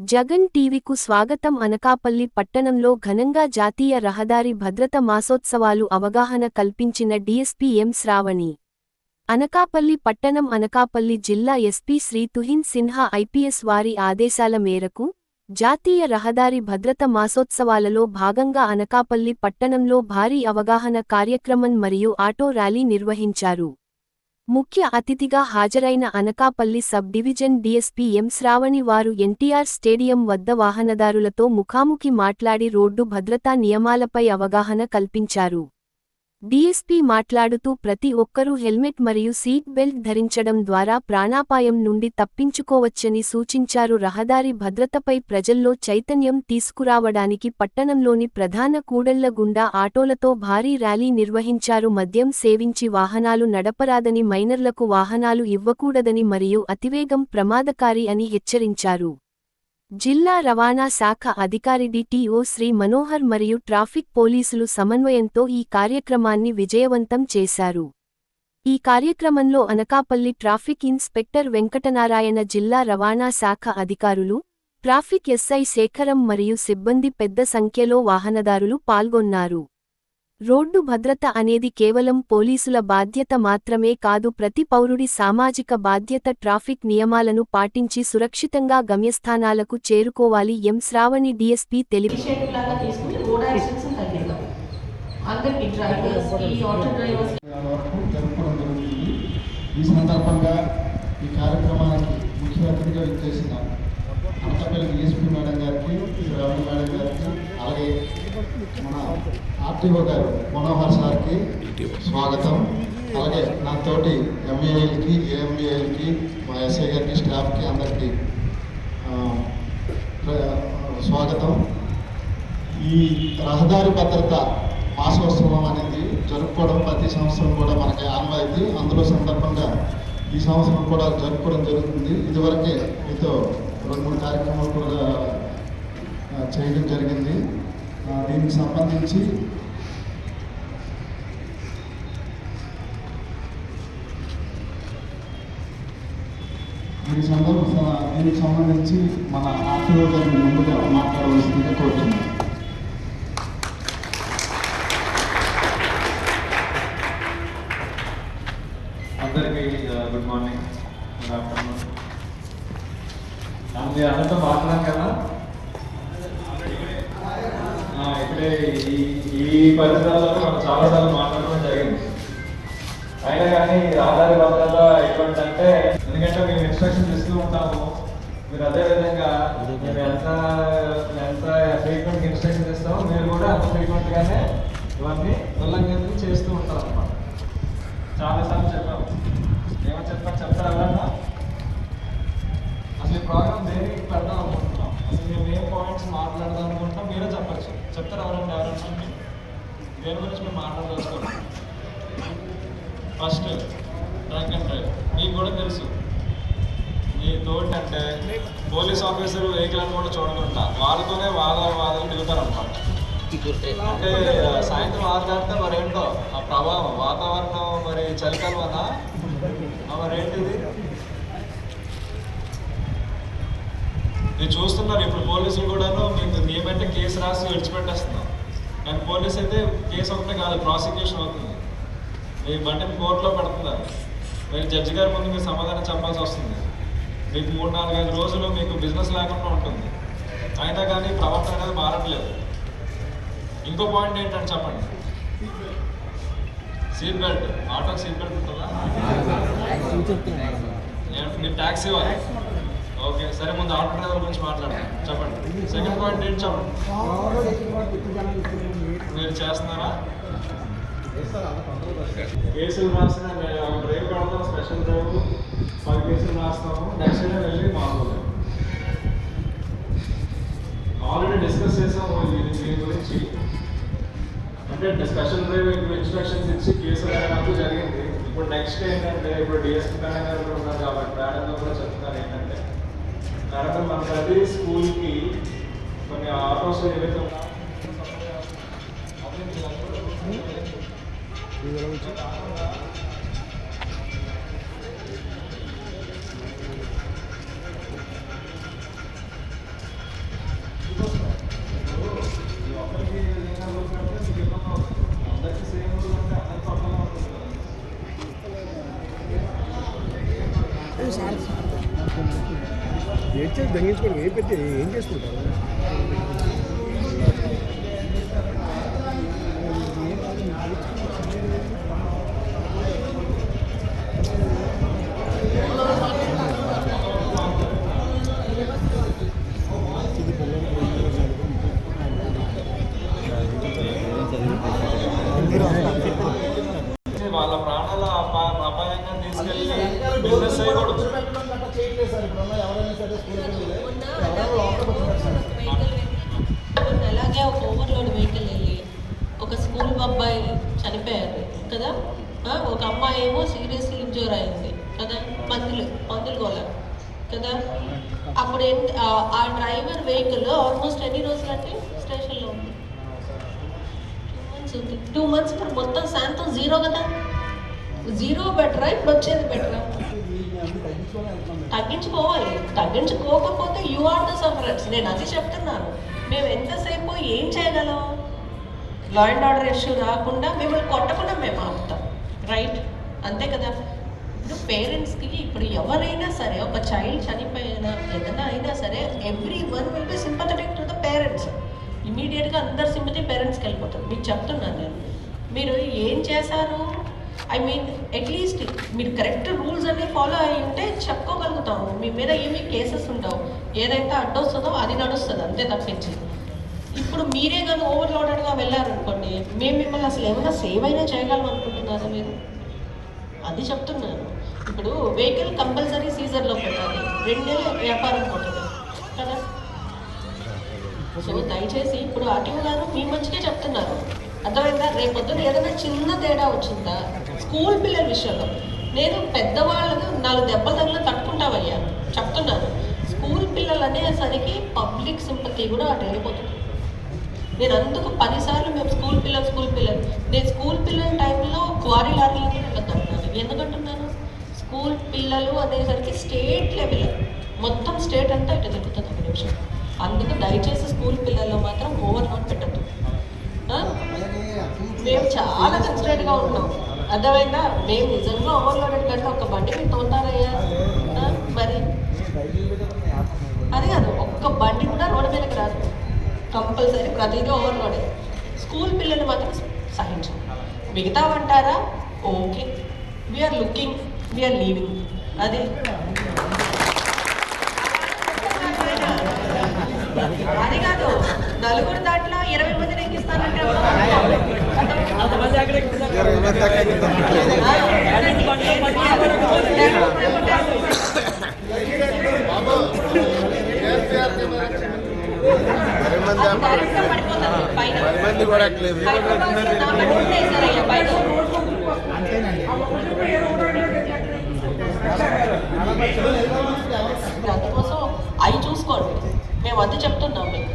జగన్ టీవీకు స్వాగతం. అనకాపల్లి పట్టణంలో ఘనంగా జాతీయ రహదారి భద్రత మాసోత్సవాలు అవగాహన కల్పించిన డీఎస్పీ ఎం శ్రావణి. అనకాపల్లి పట్టణం అనకాపల్లి జిల్లా ఎస్పీ శ్రీ తుహిన్ సిన్హా ఐపీఎస్ వారి ఆదేశాల మేరకు జాతీయ రహదారి భద్రత మాసోత్సవాలలో భాగంగా అనకాపల్లి పట్టణంలో భారీ అవగాహన కార్యక్రమం మరియు ఆటో ర్యాలీ నిర్వహించారు. ముఖ్య అతిథిగా హాజరైన Anakapalli sub division DSP M Shravani వారు ఎన్టీఆర్ స్టేడియం వద్ద వాహనదారులతో ముఖాముఖి మాట్లాడి రోడ్డు భద్రతా నియమాలపై అవగాహన కల్పించారు. డీఎస్పీ మాట్లాడుతూ ప్రతి ఒక్కరూ హెల్మెట్ మరియు సీట్ బెల్ట్ ధరించడం ద్వారా ప్రాణాపాయం నుండి తప్పించుకోవచ్చని సూచించారు. రహదారి భద్రతపై ప్రజల్లో చైతన్యం తీసుకురావడానికి పట్టణంలోని ప్రధాన కూడళ్ల గుండా ఆటోలతో భారీ ర్యాలీ నిర్వహించారు. మద్యం సేవించి వాహనాలు నడపరాదని, మైనర్లకు వాహనాలు ఇవ్వకూడదని మరియు అతివేగం ప్రమాదకారి అని హెచ్చరించారు. జిల్లా రవాణా శాఖ అధికారి డిటిఓ శ్రీ మనోహర్ మరియు ట్రాఫిక్ పోలీసులు సమన్వయంతో ఈ కార్యక్రమాన్ని విజయవంతం చేశారు. ఈ కార్యక్రమంలో అనకాపల్లి ట్రాఫిక్ ఇన్స్పెక్టర్ వెంకటనారాయణ, జిల్లా రవాణా శాఖ అధికారులు, ట్రాఫిక్ ఎస్ఐ శేఖరం మరియు సిబ్బంది పెద్ద సంఖ్యలో వాహనదారులు పాల్గొన్నారు. రోడ్డు భద్రత అనేది కేవలం పోలీసుల బాధ్యత మాత్రమే కాదు, ప్రతి పౌరుడి సామాజిక బాధ్యత. ట్రాఫిక్ నియమాలను పాటించి సురక్షితంగా గమ్యస్థానాలకు చేరుకోవాలి. ఎం శ్రావణి డీఎస్పీ తెలిపారు. ఈ సందర్భంగా ఈ కార్యక్రమానికి ముఖ్య అతిథిగా విచ్చేసిన అనకాపల్లి డీఎస్పీ మేడం గారికి, శ్రావణి మేడం గారికి, అలాగే మన ఆర్టీఓ గారు మనోహర్ సార్కి స్వాగతం. అలాగే నా తోటి ఎంఏఎల్కి, ఏఎంఏఎల్కి, మా ఎస్ఐ గారికి, స్టాఫ్కి అందరికీ స్వాగతం. ఈ రహదారి భద్రత మాసోత్సవం అనేది జరుపుకోవడం ప్రతి సంవత్సరం కూడా మనకి ఆనవాయితీ. అందులో సందర్భంగా ఈ సంవత్సరం కూడా జరుపుకోవడం జరుగుతుంది. ఇదివరకే మీతో 2-3 కార్యక్రమాలు కూడా చేయడం జరిగింది. దీనికి సంబంధించి దీనికి సంబంధించి మన ఆర్టీఓ గారిని ముందుగా మాట్లాడవలసిందిగా కోరుతున్నాను. అందరికీ గుడ్ మార్నింగ్, గుడ్ ఆఫ్టర్నూన్. మీరు అందరితో మాట్లాడాం కదా, ఇప్పుడే ఈ పరిసరాల్లో మనం చాలాసార్లు మాట్లాడడం జరిగింది. అయినా కానీ రహదారి భద్రత ఎటువంటి అంటే, ఎందుకంటే మేము ఇన్స్ట్రక్షన్స్ ఇస్తూ ఉంటాము, మీరు అదేవిధంగా మేము ఎంత ఫ్రీక్వెంట్గా ఇన్స్ట్రక్షన్ ఇస్తామో మీరు కూడా అంత ఫ్రీక్వెంట్గానే ఇవన్నీ ఉల్లంఘన చేస్తూ ఉంటారు అన్నమాట. చాలాసార్లు చెప్పాము. ఏమో చెప్తారా ఎవరన్నా? అసలు ఈ ప్రోగ్రామ్ దేనికి పెడదాం అనుకుంటున్నాం, అసలు మేము ఏం పాయింట్స్ మాట్లాడదాం అనుకుంటున్నాం మీరే చెప్పచ్చు. చెప్తారా ఎవరన్నా? దేని గురించి మేము మాట్లాడదలుచుకోండి. ఫస్ట్ ట్రాక్ అండ్ డ్రైవ్ మీకు కూడా తెలుసు. మీ తోటి అంటే పోలీస్ ఆఫీసర్ వెహికల్ అని కూడా చూడకుండా వాళ్ళతోనే వాదాలు దిగుతారన్నమాట. అంటే సాయంత్రం 6 దాటితే మరి ఏంటో ఆ ప్రభావం, వాతావరణం మరి చలికాలం అన్నా మరేంటిది మీరు చూస్తున్నారు. ఇప్పుడు పోలీసులు కూడాను మీకు మేమంటే కేసు రాసి విడిచిపెట్టేస్తున్నాం, కానీ పోలీస్ అయితే కేసు ఒకటే కాదు, ప్రాసిక్యూషన్ అవుతుంది. మీ బండిని కోర్టులో పెడుతున్నారు, మీరు జడ్జి గారి ముందు మీరు సమాధానం చెప్పాల్సి వస్తుంది. మీకు 3-4-5 రోజులు మీకు బిజినెస్ లేకుండా ఉంటుంది. అయినా కానీ ప్రవర్తన అనేది మారట్లేదు. ఇంకో పాయింట్ ఏంటంటే చెప్పండి, సీట్ బెల్ట్. ఆటోకి సీట్ బెల్ట్ ఉంటుందా? మీరు ట్యాక్సీ ఇవ్వాలి. ఓకే సరే, ముందు ఆటో డ్రైవర్ గురించి మాట్లాడండి. చెప్పండి. సెకండ్ పాయింట్ ఏంటి చెప్పండి. మీరు చేస్తున్నారా? కేసులు రాసిన డ్రైవ్ కడతాం, స్పెషల్ డ్రైవ్ 10 కేసులు రాస్తాము, నెక్స్ట్ డే వెళ్ళి మామూలు. ఆల్రెడీ డిస్కస్ చేసాము దీని గురించి. అంటే స్పెషల్ డ్రైవ్ ఇప్పుడు ఇన్స్ట్రక్షన్స్ ఇచ్చి కేసులు రావడం జరిగింది. ఇప్పుడు నెక్స్ట్ ఏంటంటే, ఇప్పుడు డిఎస్పీ మేడం గారు కూడా ఉన్నారు కాబట్టి మేడంలో కూడా చెప్తున్నారు ఏంటంటే, మేడం మన ప్రతి స్కూల్కి కొన్ని ఆటోస్ ఏవైతే ఉన్నాయో తెచ్చేది దొంగించుకోండి ఏ పెట్టి ఏం చేసుకుంటారు వాళ్ళ ప్రాణాల అపాయంగా తీసుకెళ్ళి బిజినెస్ చేయకూడదు. అలాగే ఒక ఓవర్లోడ్ వెహికల్ వెళ్ళి ఒక స్కూల్ అబ్బాయి చనిపోయారు కదా, ఒక అమ్మాయి ఏమో సీరియస్లీ ఇంజూర్ అయింది కదా, మందులు గోల కదా. అప్పుడు ఆ డ్రైవర్ వెహికల్ ఆల్మోస్ట్ ఎన్ని రోజులు అంటే స్టేషన్లో ఉంది 2 months ఇప్పుడు మొత్తం శాంతం జీరో కదా. జీరో బెటరా ఇప్పుడు వచ్చేది బెటరా? తగ్గించుకోవాలి. తగ్గించుకోకపోతే యు ఆర్ ద సఫరర్స్. నేను అది చెప్తున్నాను. మేము ఎంతసేపు ఏం చేయగలం? లా అండ్ ఆర్డర్ ఇష్యూ రాకుండా మిమ్మల్ని కొట్టకుండా మేము ఆపుతాం, రైట్? అంతే కదా. ఇప్పుడు పేరెంట్స్కి ఇప్పుడు ఎవరైనా సరే ఒక చైల్డ్ చనిపోయినా ఏదైనా అయినా సరే everyone will be sympathetic to the parents. ఇమీడియట్గా అందరు సింపతి పేరెంట్స్కి వెళ్ళిపోతారు. మీకు చెప్తున్నాను నేను, మీరు ఏం చేశారు, ఐ మీన్ అట్లీస్ట్ మీరు కరెక్ట్ రూల్స్ అన్నీ ఫాలో అయ్యి ఉంటే చెప్పుకోగలుగుతాము. మీ మీద ఏమీ కేసెస్ ఉండవు. ఏదైతే అడ్డొస్తుందో అది నడుస్తుంది, అంతే తప్పించి. ఇప్పుడు మీరే కానీ ఓవర్లోడెడ్గా వెళ్ళారనుకోండి, మేము మిమ్మల్ని అసలు ఏమైనా సేవ్ అయినా చేయగలం అనుకుంటున్నారా మీరు? అది చెప్తున్నాను. ఇప్పుడు వెహికల్ కంపల్సరీ సీజర్లో పెట్టాలి, 2 నెలలు వ్యాపారం పోతుంది కదా. సో దయచేసి ఇప్పుడు ఆర్టీఓ గారు మీ మంచిగా చెప్తున్నారు, అర్థమైందా? రేపొద్దున ఏదైనా చిన్న తేడా వచ్చిందా స్కూల్ పిల్లల విషయంలో, నేను పెద్దవాళ్ళకు 4 దెబ్బలు తగిన తట్టుకుంటామయ్యా చెప్తున్నాను. స్కూల్ పిల్లలు అనేసరికి పబ్లిక్ సింపతి కూడా అటు వెళ్ళిపోతుంది. నేను అందుకు 10 సార్లు మేము స్కూల్ పిల్లలు నేను స్కూల్ పిల్లల టైంలో క్వారీ లారీలతో వెళ్ళొద్దంటున్నాను. ఎందుకంటున్నాను? స్కూల్ పిల్లలు అనేసరికి స్టేట్ లెవెల్, మొత్తం స్టేట్ అంతా ఇటు తిరుగుతుంది ఒక నిమిషం. అందుకు దయచేసి స్కూల్ పిల్లల్లో మాత్రం ఓవర్లోడ్ పెట్టద్దు. మేము చాలా కన్సిడరేట్గా ఉన్నాం, అర్థమైందా? మేము నిజంగా ఓవర్లోడ్ కంటే ఒక బండి మీరు తోలుతారయ్యా మరి? అది కాదు, ఒక్క బండి కూడా రోడ్డు మీదకి రాదు, కంపల్సరీ ప్రతిదీ ఓవర్లోడే. స్కూల్ పిల్లలు మాత్రం సహించు. మిగతావంటారా? Okay, we are looking, we are leaving. అది అది కాదు, 4 దాంట్లో 20 మందిని ఎక్కిస్తానంటే అందుకోసం అవి చూసుకోండి. మేము అది చెప్తున్నాం మీకు.